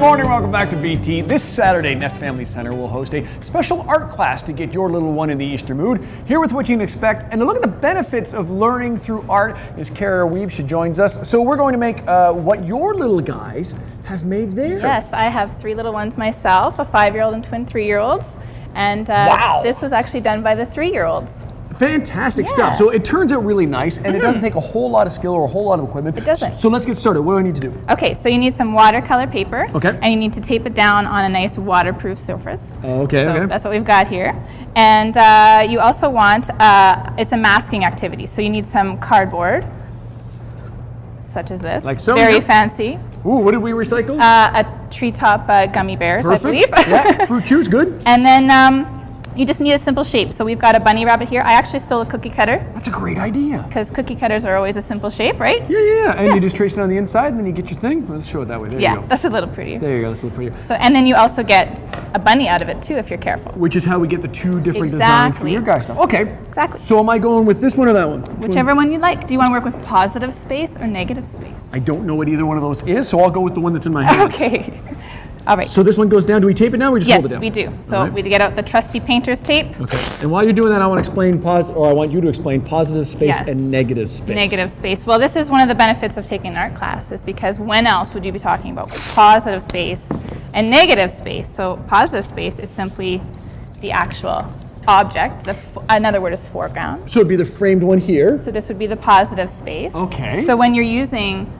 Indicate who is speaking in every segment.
Speaker 1: morning, welcome back to BT. This Saturday, Nest Family Center will host a special art class to get your little one in the Easter mood. Here with what you can expect and to look at the benefits of learning through art is Kara Weeb. She joins us. So we're going to make what your little guys have made there.
Speaker 2: Yes, I have 3 little ones myself, a 5-year-old and twin 3-year-olds. And
Speaker 1: wow.
Speaker 2: This was actually done by the 3-year-olds.
Speaker 1: Fantastic stuff. So it turns out really nice, and it doesn't take a whole lot of skill or a whole lot of equipment.
Speaker 2: It doesn't.
Speaker 1: So let's get started. What do I need to do?
Speaker 2: Okay, so you need some watercolor paper.
Speaker 1: Okay.
Speaker 2: And you need to tape it down on a nice waterproof surface.
Speaker 1: Okay,
Speaker 2: so
Speaker 1: okay.
Speaker 2: That's what we've got here. And you also want, it's a masking activity, so you need some cardboard, such as this.
Speaker 1: Like so?
Speaker 2: Very fancy.
Speaker 1: Ooh, what did we recycle?
Speaker 2: A treetop gummy bears,
Speaker 1: Perfect.
Speaker 2: I believe.
Speaker 1: Yeah, fruit chews, good.
Speaker 2: And then you just need a simple shape. So we've got a bunny rabbit here. I actually stole a cookie cutter.
Speaker 1: That's a great idea.
Speaker 2: Because cookie cutters are always a simple shape, right?
Speaker 1: Yeah. And you just trace it on the inside, and then you get your thing. Let's show it that way. There you go.
Speaker 2: Yeah, that's a little prettier.
Speaker 1: There you go, that's a little prettier.
Speaker 2: So, and then you also get a bunny out of it too, if you're careful.
Speaker 1: Which is how we get the 2 different designs from your guys' stuff. Okay.
Speaker 2: Exactly.
Speaker 1: So am I going with this one or that one?
Speaker 2: Whichever one you like. Do you want to work with positive space or negative space?
Speaker 1: I don't know what either one of those is, so I'll go with the one that's in my hand.
Speaker 2: Okay. All right.
Speaker 1: So this one goes down. Do we tape it now or we just hold it down?
Speaker 2: Yes, we do. So we get out the trusty painter's tape.
Speaker 1: Okay. And while you're doing that, I want to explain I want you to explain positive space and negative space.
Speaker 2: Negative space. Well, this is one of the benefits of taking an art class, is because when else would you be talking about positive space and negative space? So positive space is simply the actual object. Another word is foreground.
Speaker 1: So it'd be the framed one here.
Speaker 2: So this would be the positive space.
Speaker 1: Okay.
Speaker 2: So when you're using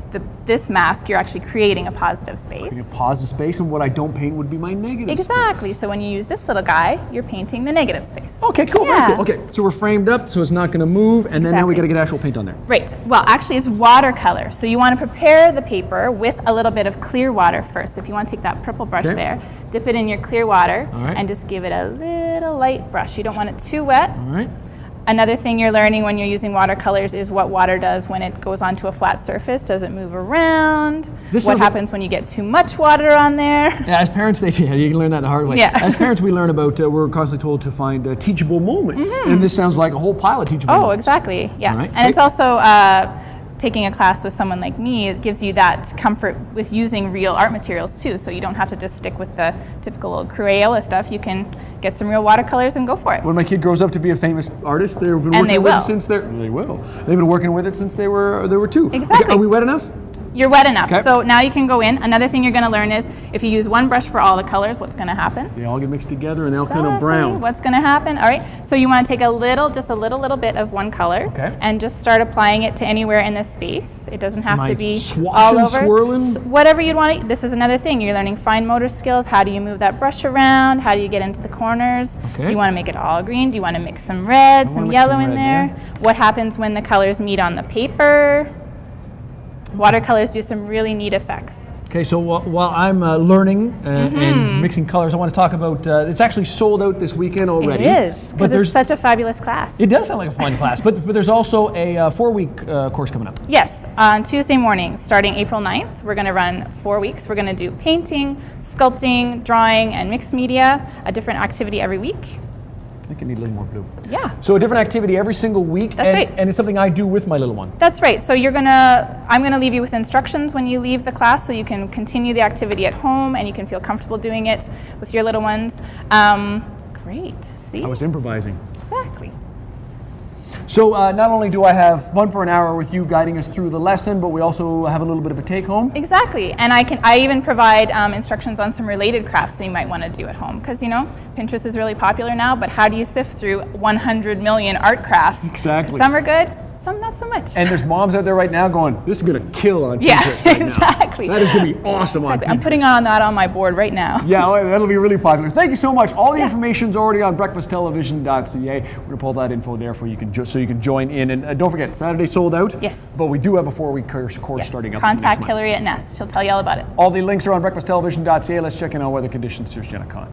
Speaker 2: this mask, you're actually creating a positive space.
Speaker 1: Creating a positive space, and what I don't paint would be my negative
Speaker 2: Exactly.
Speaker 1: space.
Speaker 2: So when you use this little guy, you're painting the negative space.
Speaker 1: Okay, cool.
Speaker 2: Yeah.
Speaker 1: Very cool. Okay, so we're framed up, so it's not going to move, and then now we got to get actual paint on there.
Speaker 2: Right. Well, actually, it's watercolor. So you want to prepare the paper with a little bit of clear water first. So if you want to take that purple brush there, dip it in your clear water, and just give it a little light brush. You don't want it too wet.
Speaker 1: All right.
Speaker 2: Another thing you're learning when you're using watercolors is what water does when it goes onto a flat surface. Does it move around? What happens when you get too much water on there?
Speaker 1: Yeah, as parents, you can learn that the hard way.
Speaker 2: Yeah.
Speaker 1: As parents, we learn about, we're constantly told to find teachable moments. And this sounds like a whole pile of teachable moments.
Speaker 2: Oh, exactly. Yeah.
Speaker 1: Right.
Speaker 2: And it's also taking a class with someone like me, it gives you that comfort with using real art materials too. So you don't have to just stick with the typical old Crayola stuff. You can get some real watercolors and go for it.
Speaker 1: When my kid grows up to be a famous artist, they've been working with it since they will. They've been working with it since they were 2.
Speaker 2: Exactly.
Speaker 1: Okay, are we wet enough?
Speaker 2: You're wet enough.
Speaker 1: Okay.
Speaker 2: So now you can go in. Another thing you're going to learn is if you use one brush for all the colors, what's going to happen?
Speaker 1: They all get mixed together and they'll kind of brown.
Speaker 2: What's going to happen? All right. So you want to take just a little bit of one color and just start applying it to anywhere in the space. It doesn't have to be all over.
Speaker 1: Swirling?
Speaker 2: Whatever you'd want to. This is another thing. You're learning fine motor skills. How do you move that brush around? How do you get into the corners?
Speaker 1: Okay.
Speaker 2: Do you want to make it all green? Do you want to mix some red, some yellow in there? What happens when the colors meet on the paper? Watercolors do some really neat effects.
Speaker 1: Okay, so while I'm learning and mixing colors, I want to talk about, it's actually sold out this weekend already.
Speaker 2: It is, because it's such a fabulous class.
Speaker 1: It does sound like a fun class, but there's also a 4-week course coming up.
Speaker 2: Yes, on Tuesday morning, starting April 9th, we're going to run 4 weeks. We're going to do painting, sculpting, drawing, and mixed media, a different activity every week.
Speaker 1: I think I need a little more blue.
Speaker 2: Yeah.
Speaker 1: So a different activity every single week.
Speaker 2: That's right.
Speaker 1: And it's something I do with my little one.
Speaker 2: That's right. So I'm gonna leave you with instructions when you leave the class, so you can continue the activity at home and you can feel comfortable doing it with your little ones. Great. See?
Speaker 1: I was improvising.
Speaker 2: Exactly.
Speaker 1: So not only do I have fun for an hour with you guiding us through the lesson, but we also have a little bit of a take home.
Speaker 2: Exactly. And I even provide instructions on some related crafts that you might want to do at home. Because, Pinterest is really popular now, but how do you sift through 100 million art crafts?
Speaker 1: Exactly.
Speaker 2: Some are good, some not so much.
Speaker 1: And there's moms out there right now going, this is going to kill on Pinterest
Speaker 2: right exactly.
Speaker 1: now. That is going to be awesome on Pinterest.
Speaker 2: I'm putting that on my board right now.
Speaker 1: Yeah, that'll be really popular. Thank you so much. All the information's already on breakfasttelevision.ca. We're going to pull that info there for you so you can join in. And don't forget, Saturday sold out.
Speaker 2: Yes.
Speaker 1: But we do have a 4-week course starting up.
Speaker 2: Contact Hillary at Nest. She'll tell you all about it.
Speaker 1: All the links are on breakfasttelevision.ca. Let's check in on weather conditions. Here's Jenna Conn.